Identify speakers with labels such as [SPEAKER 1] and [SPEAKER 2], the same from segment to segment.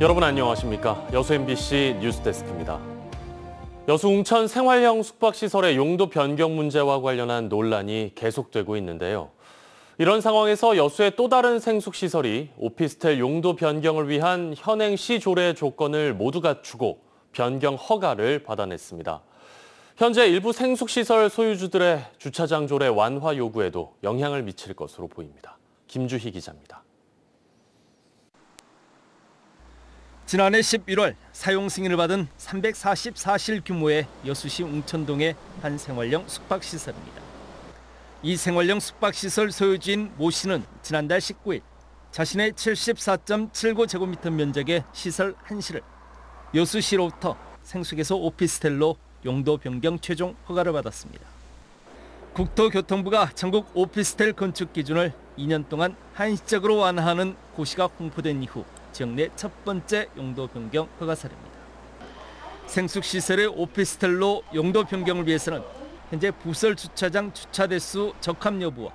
[SPEAKER 1] 여러분 안녕하십니까? 여수 MBC 뉴스데스크입니다. 여수 웅천 생활형 숙박시설의 용도 변경 문제와 관련한 논란이 계속되고 있는데요. 이런 상황에서 여수의 또 다른 생숙시설이 오피스텔 용도 변경을 위한 현행 시조례 조건을 모두 갖추고 변경 허가를 받아냈습니다. 현재 일부 생숙시설 소유주들의 주차장 조례 완화 요구에도 영향을 미칠 것으로 보입니다. 김주희 기자입니다.
[SPEAKER 2] 지난해 11월 사용 승인을 받은 344실 규모의 여수시 웅천동의 한 생활형 숙박시설입니다. 이 생활형 숙박시설 소유주인 모 씨는 지난달 19일 자신의 74.79제곱미터 면적의 시설 1실을 여수시로부터 생숙에서 오피스텔로 용도 변경 최종 허가를 받았습니다. 국토교통부가 전국 오피스텔 건축 기준을 2년 동안 한시적으로 완화하는 고시가 공포된 이후 지역 내 첫 번째 용도 변경 허가 사례입니다. 생숙시설의 오피스텔로 용도 변경을 위해서는 현재 부설 주차장 주차 대수 적합 여부와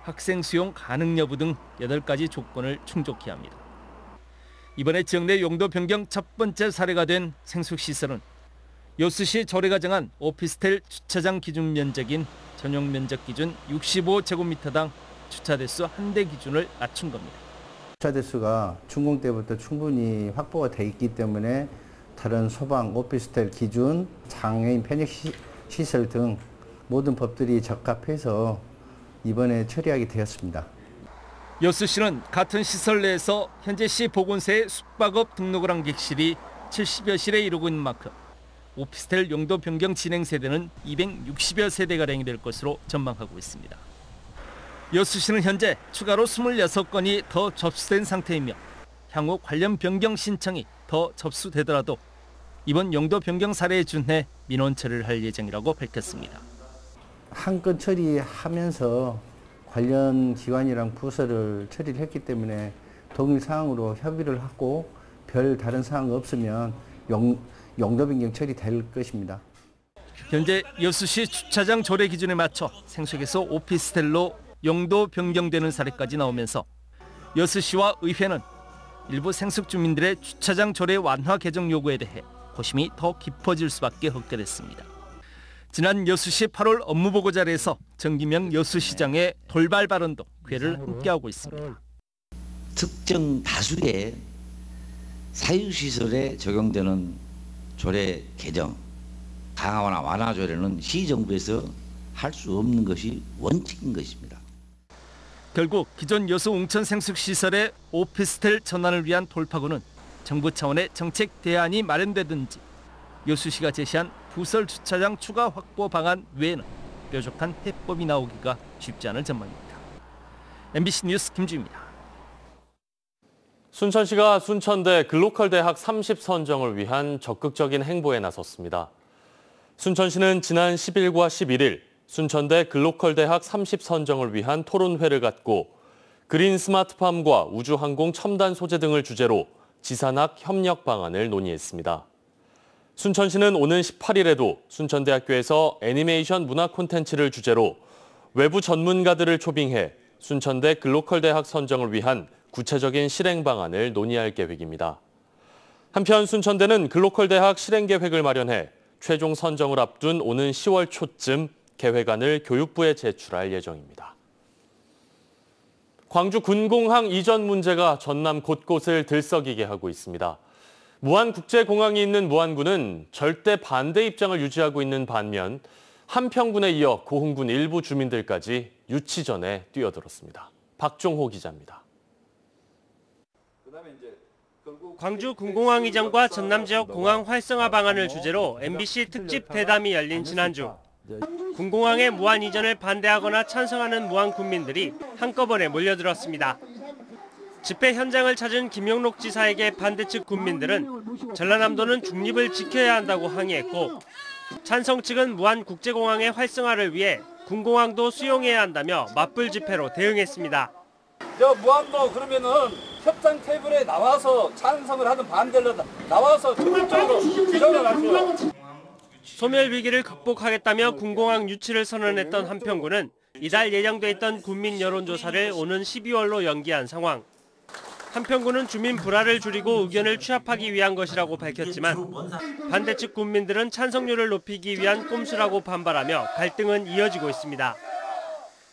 [SPEAKER 2] 학생 수용 가능 여부 등 8가지 조건을 충족해야 합니다. 이번에 지역 내 용도 변경 첫 번째 사례가 된 생숙시설은 여수시 조례가 정한 오피스텔 주차장 기준 면적인 전용 면적 기준 65제곱미터당 주차 대수 1대 기준을 낮춘 겁니다.
[SPEAKER 3] 주차 대수가 준공 때부터 충분히 확보가 돼 있기 때문에 다른 소방, 오피스텔 기준, 장애인 편익 시설 등 모든 법들이 적합해서 이번에 처리하게 되었습니다.
[SPEAKER 2] 여수시는 같은 시설 내에서 현재 시 보건소의 숙박업 등록을 한 객실이 70여 실에 이르고 있는 만큼 오피스텔 용도 변경 진행 세대는 260여 세대가량이 될 것으로 전망하고 있습니다. 여수시는 현재 추가로 26건이 더 접수된 상태이며 향후 관련 변경 신청이 더 접수되더라도 이번 용도 변경 사례에 준해 민원 처리를 할 예정이라고 밝혔습니다.
[SPEAKER 3] 한 건 처리하면서 관련 기관이랑 부서를 처리를 했기 때문에 동일 사항으로 협의를 하고 별 다른 사항 없으면 용도 변경 처리될 것입니다.
[SPEAKER 2] 현재 여수시 주차장 조례 기준에 맞춰 생숙에서 오피스텔로 용도 변경되는 사례까지 나오면서 여수시와 의회는 일부 생숙 주민들의 주차장 조례 완화 개정 요구에 대해 고심이 더 깊어질 수밖에 없게 됐습니다. 지난 여수시 8월 업무보고 자리에서 정기명 여수시장의 돌발 발언도 궤를 함께하고 있습니다.
[SPEAKER 4] 특정 다수의 사유시설에 적용되는 조례 개정, 강화나 완화 조례는 시정부에서 할 수 없는 것이 원칙인 것입니다.
[SPEAKER 2] 결국 기존 여수 웅천 생숙시설의 오피스텔 전환을 위한 돌파구는 정부 차원의 정책 대안이 마련되든지 여수시가 제시한 부설 주차장 추가 확보 방안 외에는 뾰족한 해법이 나오기가 쉽지 않을 전망입니다. MBC 뉴스 김주희입니다.
[SPEAKER 1] 순천시가 순천대 글로컬 대학 30선정을 위한 적극적인 행보에 나섰습니다. 순천시는 지난 10일과 11일 순천대 글로컬 대학 30선정을 위한 토론회를 갖고 그린 스마트팜과 우주항공 첨단 소재 등을 주제로 지산학 협력 방안을 논의했습니다. 순천시는 오는 18일에도 순천대학교에서 애니메이션 문화 콘텐츠를 주제로 외부 전문가들을 초빙해 순천대 글로컬 대학 선정을 위한 구체적인 실행 방안을 논의할 계획입니다. 한편 순천대는 글로컬 대학 실행 계획을 마련해 최종 선정을 앞둔 오는 10월 초쯤 계획안을 교육부에 제출할 예정입니다. 광주 군공항 이전 문제가 전남 곳곳을 들썩이게 하고 있습니다. 무안국제공항이 있는 무안군은 절대 반대 입장을 유지하고 있는 반면 한평군에 이어 고흥군 일부 주민들까지 유치전에 뛰어들었습니다. 박종호 기자입니다.
[SPEAKER 5] 광주 군공항 이전과 전남 지역 공항 활성화 방안을 주제로 MBC 특집 대담이 열린 지난주. 군공항의 무안 이전을 반대하거나 찬성하는 무안 군민들이 한꺼번에 몰려들었습니다. 집회 현장을 찾은 김영록 지사에게 반대 측 군민들은 전라남도는 중립을 지켜야 한다고 항의했고 찬성 측은 무안 국제공항의 활성화를 위해 군공항도 수용해야 한다며 맞불 집회로 대응했습니다.
[SPEAKER 6] 무안도 그러면은 협상 테이블에 나와서 찬성을 하든 반대를 나와서 적극적으로 주장을 하세요.
[SPEAKER 5] 소멸 위기를 극복하겠다며 군공항 유치를 선언했던 한평군은 이달 예정돼 있던 군민 여론조사를 오는 12월로 연기한 상황. 한평군은 주민 불화를 줄이고 의견을 취합하기 위한 것이라고 밝혔지만 반대 측 군민들은 찬성률을 높이기 위한 꼼수라고 반발하며 갈등은 이어지고 있습니다.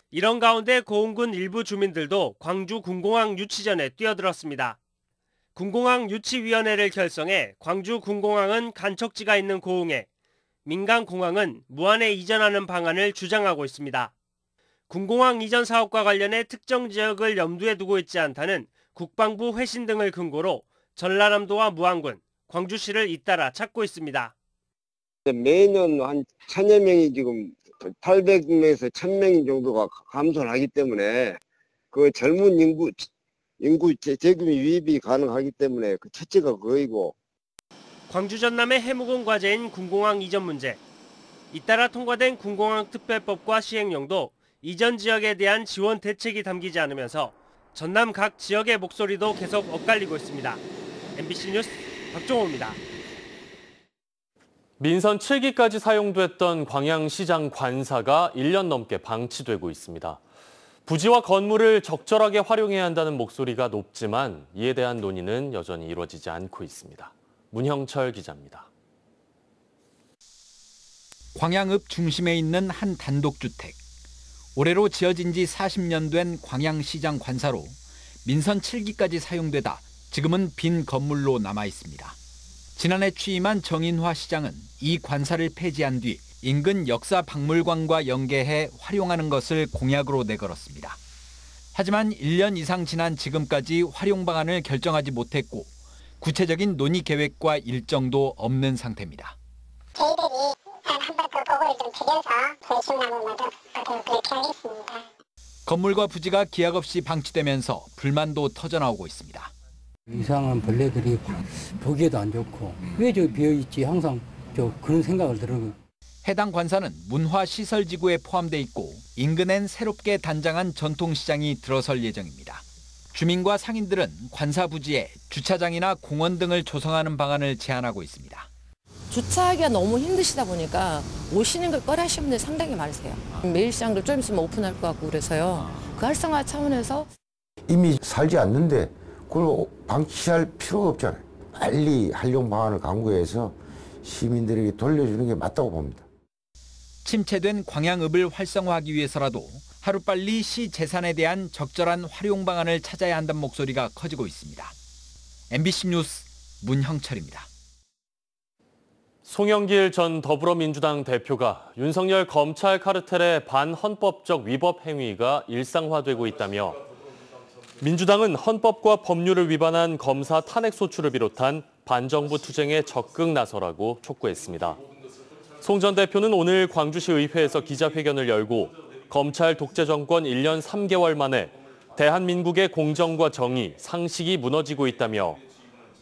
[SPEAKER 5] 이런 가운데 고흥군 일부 주민들도 광주 군공항 유치전에 뛰어들었습니다. 군공항 유치위원회를 결성해 광주 군공항은 간척지가 있는 고흥에, 민간 공항은 무안에 이전하는 방안을 주장하고 있습니다. 군공항 이전 사업과 관련해 특정 지역을 염두에 두고 있지 않다는 국방부 회신 등을 근거로 전라남도와 무안군, 광주시를 잇따라 찾고 있습니다.
[SPEAKER 7] 매년 한 1000여 명이 지금 800명에서 1000명 정도가 감소를 하기 때문에 그 젊은 인구 재규모 유입이 가능하기 때문에 그 첫째가 그거이고.
[SPEAKER 5] 광주 전남의 해묵은 과제인 군공항 이전 문제. 잇따라 통과된 군공항 특별법과 시행령도 이전 지역에 대한 지원 대책이 담기지 않으면서 전남 각 지역의 목소리도 계속 엇갈리고 있습니다. MBC 뉴스 박종호입니다.
[SPEAKER 1] 민선 7기까지 사용됐던 광양시장 관사가 1년 넘게 방치되고 있습니다. 부지와 건물을 적절하게 활용해야 한다는 목소리가 높지만 이에 대한 논의는 여전히 이루어지지 않고 있습니다. 문형철 기자입니다.
[SPEAKER 8] 광양읍 중심에 있는 한 단독주택. 올해로 지어진 지 40년 된 광양시장 관사로 민선 7기까지 사용되다 지금은 빈 건물로 남아 있습니다. 지난해 취임한 정인화 시장은 이 관사를 폐지한 뒤 인근 역사박물관과 연계해 활용하는 것을 공약으로 내걸었습니다. 하지만 1년 이상 지난 지금까지 활용 방안을 결정하지 못했고 구체적인 논의 계획과 일정도 없는 상태입니다.
[SPEAKER 9] 저희들이 한 번 더 보고를 좀 드려서 결심하고 그렇게 하겠습니다.
[SPEAKER 8] 건물과 부지가 기약 없이 방치되면서 불만도 터져나오고 있습니다.
[SPEAKER 10] 이상한 벌레들이 보기에도 안 좋고 왜 저기 비어있지 항상 그런 생각을 들어요.
[SPEAKER 8] 해당 관사는 문화시설지구에 포함돼 있고 인근엔 새롭게 단장한 전통시장이 들어설 예정입니다. 주민과 상인들은 관사 부지에 주차장이나 공원 등을 조성하는 방안을 제안하고 있습니다.
[SPEAKER 11] 주차하기가 너무 힘드시다 보니까 오시는 걸 꺼려하시는 분들이 상당히 많으세요. 매일 시장도 좀 있으면 오픈할 것 같고 그래서요. 그 활성화 차원에서
[SPEAKER 12] 이미 살지 않는데 그걸 방치할 필요가 없잖아요. 빨리 활용 방안을 강구해서 시민들에게 돌려주는 게 맞다고 봅니다.
[SPEAKER 8] 침체된 광양읍을 활성화하기 위해서라도 하루빨리 시 재산에 대한 적절한 활용 방안을 찾아야 한다는 목소리가 커지고 있습니다. MBC 뉴스 문형철입니다.
[SPEAKER 1] 송영길 전 더불어민주당 대표가 윤석열 검찰 카르텔의 반헌법적 위법 행위가 일상화되고 있다며 민주당은 헌법과 법률을 위반한 검사 탄핵소추를 비롯한 반정부 투쟁에 적극 나서라고 촉구했습니다. 송 전 대표는 오늘 광주시 의회에서 기자회견을 열고 검찰 독재 정권 1년 3개월 만에 대한민국의 공정과 정의, 상식이 무너지고 있다며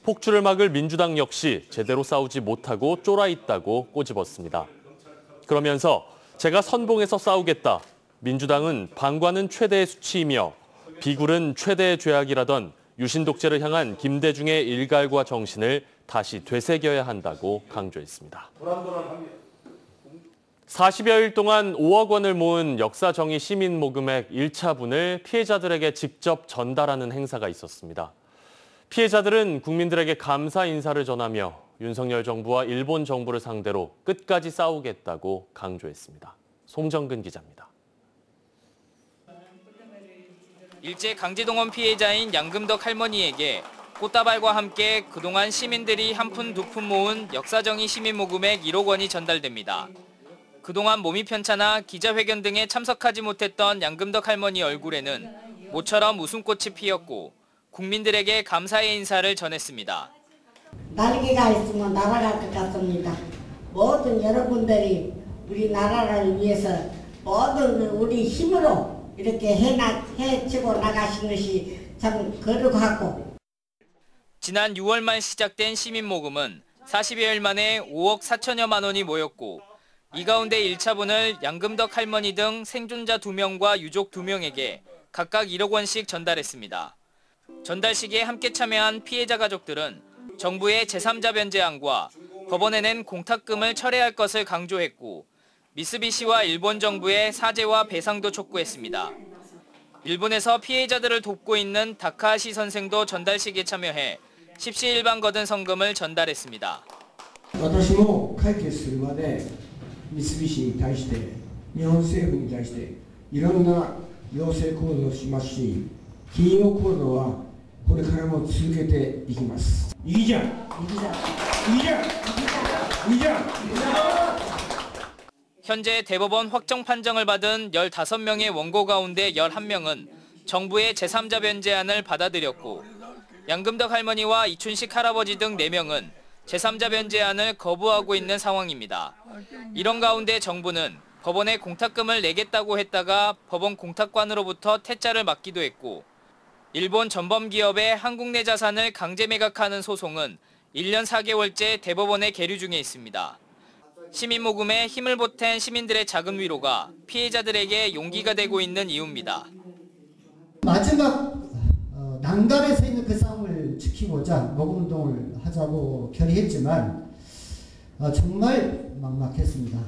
[SPEAKER 1] 폭주를 막을 민주당 역시 제대로 싸우지 못하고 쫄아 있다고 꼬집었습니다. 그러면서 제가 선봉에서 싸우겠다. 민주당은 방관은 최대의 수치이며 비굴은 최대의 죄악이라던 유신 독재를 향한 김대중의 일갈과 정신을 다시 되새겨야 한다고 강조했습니다. 40여일 동안 5억 원을 모은 역사정의 시민모금액 1차분을 피해자들에게 직접 전달하는 행사가 있었습니다. 피해자들은 국민들에게 감사 인사를 전하며 윤석열 정부와 일본 정부를 상대로 끝까지 싸우겠다고 강조했습니다. 송정근 기자입니다.
[SPEAKER 13] 일제 강제동원 피해자인 양금덕 할머니에게 꽃다발과 함께 그동안 시민들이 한 푼 두 푼 모은 역사정의 시민모금액 1억 원이 전달됩니다. 그동안 몸이 편찮아 기자회견 등에 참석하지 못했던 양금덕 할머니 얼굴에는 모처럼 웃음꽃이 피었고 국민들에게 감사의 인사를 전했습니다.
[SPEAKER 9] 날개가 있으면 날아갈 것 같습니다. 모든 여러분들이 우리나라를 위해서 모든 우리 힘으로 이렇게 해치고 나가신 것이 참 거룩하고.
[SPEAKER 13] 지난 6월 말 시작된 시민모금은 40여일 만에 5억 4천여만 원이 모였고 이 가운데 1차분을 양금덕 할머니 등 생존자 2명과 유족 2명에게 각각 1억 원씩 전달했습니다. 전달식에 함께 참여한 피해자 가족들은 정부의 제3자 변제안과 법원에 낸 공탁금을 철회할 것을 강조했고 미쓰비시와 일본 정부의 사죄와 배상도 촉구했습니다. 일본에서 피해자들을 돕고 있는 다카하시 선생도 전달식에 참여해 십시일반 거둔 성금을 전달했습니다.
[SPEAKER 14] 私も解決するまで三菱に対して日本政府に対していろんな要請行動をしますし、金融行動はこれからも続けていきます。いいじゃん。いいじゃん。いいじゃん。いいじゃん。
[SPEAKER 13] 현재 대법원 확정 판정을 받은 15명의 원고 가운데 11명은 정부의 제3자 변제안을 받아들였고 양금덕 할머니와 이춘식 할아버지 등 4명은 제3자 변제안을 거부하고 있는 상황입니다. 이런 가운데 정부는 법원에 공탁금을 내겠다고 했다가 법원 공탁관으로부터 퇴짜를 받기도 했고 일본 전범기업의 한국 내 자산을 강제 매각하는 소송은 1년 4개월째 대법원에 계류 중에 있습니다. 시민모금에 힘을 보탠 시민들의 작은 위로가 피해자들에게 용기가 되고 있는 이유입니다.
[SPEAKER 15] 마지막 난간에서 있는 그 싸움을 지키고자 모금운동을 하자고 결의했지만 정말 막막했습니다.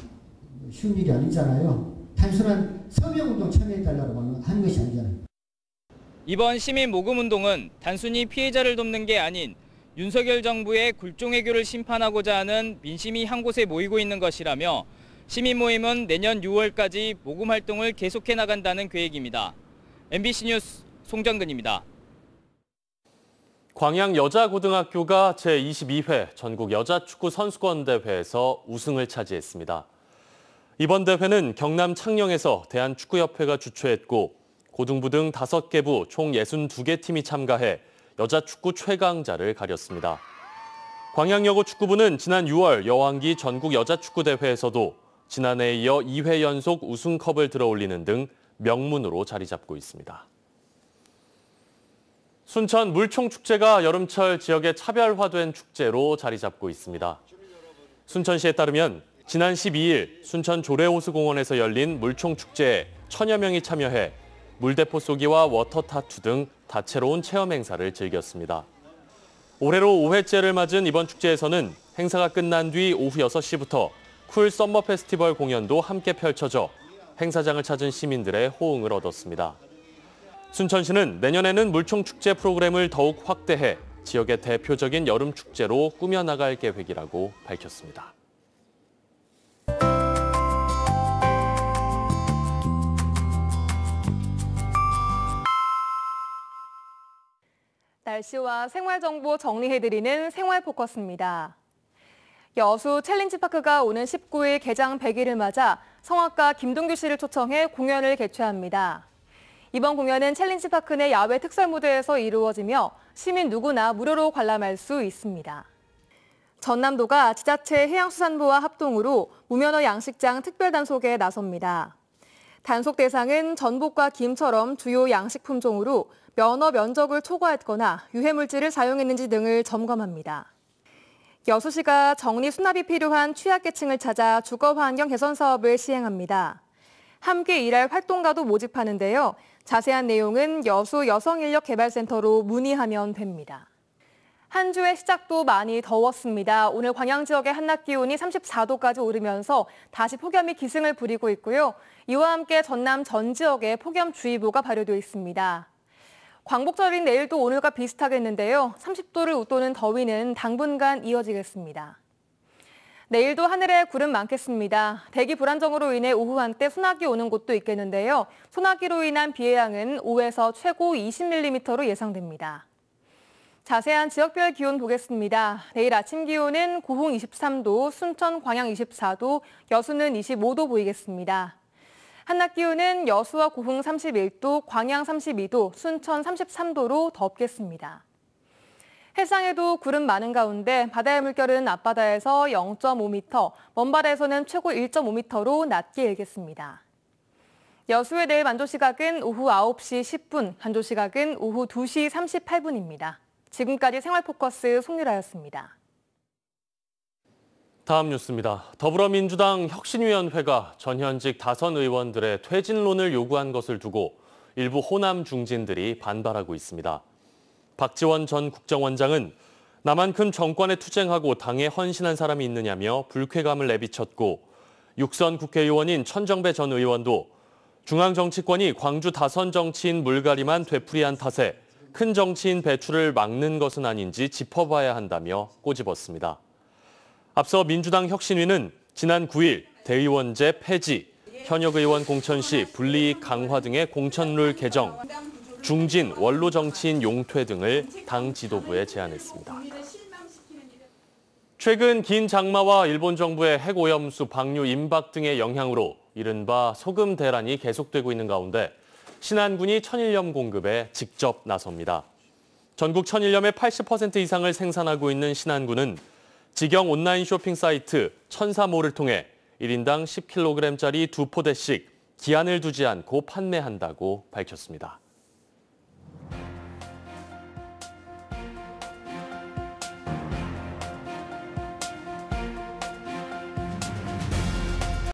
[SPEAKER 15] 쉬운 일이 아니잖아요. 단순한 서명운동 참여해달라고 하는 것이 아니잖아요.
[SPEAKER 13] 이번 시민모금운동은 단순히 피해자를 돕는 게 아닌 윤석열 정부의 굴종외교를 심판하고자 하는 민심이 한 곳에 모이고 있는 것이라며 시민 모임은 내년 6월까지 모금 활동을 계속해 나간다는 계획입니다. MBC 뉴스 송정근입니다.
[SPEAKER 1] 광양 여자고등학교가 제22회 전국 여자축구 선수권대회에서 우승을 차지했습니다. 이번 대회는 경남 창녕에서 대한축구협회가 주최했고 고등부 등 5개 부 총 62개 팀이 참가해 여자축구 최강자를 가렸습니다. 광양여고 축구부는 지난 6월 여왕기 전국 여자축구대회에서도 지난해에 이어 2회 연속 우승컵을 들어올리는 등 명문으로 자리 잡고 있습니다. 순천 물총축제가 여름철 지역에 차별화된 축제로 자리 잡고 있습니다. 순천시에 따르면 지난 12일 순천 조례호수공원에서 열린 물총축제에 1000여 명이 참여해 물대포 쏘기와 워터타투 등 다채로운 체험 행사를 즐겼습니다. 올해로 5회째를 맞은 이번 축제에서는 행사가 끝난 뒤 오후 6시부터 쿨 썸머 페스티벌 공연도 함께 펼쳐져 행사장을 찾은 시민들의 호응을 얻었습니다. 순천시는 내년에는 물총축제 프로그램을 더욱 확대해 지역의 대표적인 여름축제로 꾸며나갈 계획이라고 밝혔습니다.
[SPEAKER 16] 날씨와 생활정보 정리해드리는 생활포커스입니다. 여수 챌린지파크가 오는 19일 개장 100일을 맞아 성악가 김동규 씨를 초청해 공연을 개최합니다. 이번 공연은 챌린지파크 내 야외 특설 무대에서 이루어지며 시민 누구나 무료로 관람할 수 있습니다. 전남도가 지자체 해양수산부와 합동으로 무면허 양식장 특별단속에 나섭니다. 단속 대상은 전복과 김처럼 주요 양식 품종으로 면허 면적을 초과했거나 유해물질을 사용했는지 등을 점검합니다. 여수시가 정리 수납이 필요한 취약계층을 찾아 주거환경 개선 사업을 시행합니다. 함께 일할 활동가도 모집하는데요. 자세한 내용은 여수 여성인력개발센터로 문의하면 됩니다. 한 주의 시작도 많이 더웠습니다. 오늘 광양 지역의 한낮 기온이 34도까지 오르면서 다시 폭염이 기승을 부리고 있고요. 이와 함께 전남 전 지역에 폭염주의보가 발효되어 있습니다. 광복절인 내일도 오늘과 비슷하겠는데요. 30도를 웃도는 더위는 당분간 이어지겠습니다. 내일도 하늘에 구름 많겠습니다. 대기 불안정으로 인해 오후 한때 소나기 오는 곳도 있겠는데요. 소나기로 인한 비의 양은 5에서 최고 20mm로 예상됩니다. 자세한 지역별 기온 보겠습니다. 내일 아침 기온은 고흥 23도, 순천, 광양 24도, 여수는 25도 보이겠습니다. 한낮 기온은 여수와 고흥 31도, 광양 32도, 순천 33도로 덥겠습니다. 해상에도 구름 많은 가운데 바다의 물결은 앞바다에서 0.5m, 먼바다에서는 최고 1.5m로 낮게 일겠습니다. 여수의 내일 만조시각은 오후 9시 10분, 간조시각은 오후 2시 38분입니다. 지금까지 생활포커스 송유라였습니다.
[SPEAKER 1] 다음 뉴스입니다. 더불어민주당 혁신위원회가 전현직 다선 의원들의 퇴진론을 요구한 것을 두고 일부 호남 중진들이 반발하고 있습니다. 박지원 전 국정원장은 나만큼 정권에 투쟁하고 당에 헌신한 사람이 있느냐며 불쾌감을 내비쳤고 육선 국회의원인 천정배 전 의원도 중앙 정치권이 광주 다선 정치인 물갈이만 되풀이한 탓에 큰 정치인 배출을 막는 것은 아닌지 짚어봐야 한다며 꼬집었습니다. 앞서 민주당 혁신위는 지난 9일 대의원제 폐지, 현역 의원 공천 시 불이익 강화 등의 공천룰 개정, 중진 원로 정치인 용퇴 등을 당 지도부에 제안했습니다. 최근 긴 장마와 일본 정부의 핵오염수 방류 임박 등의 영향으로 이른바 소금 대란이 계속되고 있는 가운데 신한군이 천일염 공급에 직접 나섭니다. 전국 천일염의 80% 이상을 생산하고 있는 신한군은 직영 온라인 쇼핑 사이트 천사몰을 통해 1인당 10kg짜리 2포대씩 기한을 두지 않고 판매한다고 밝혔습니다.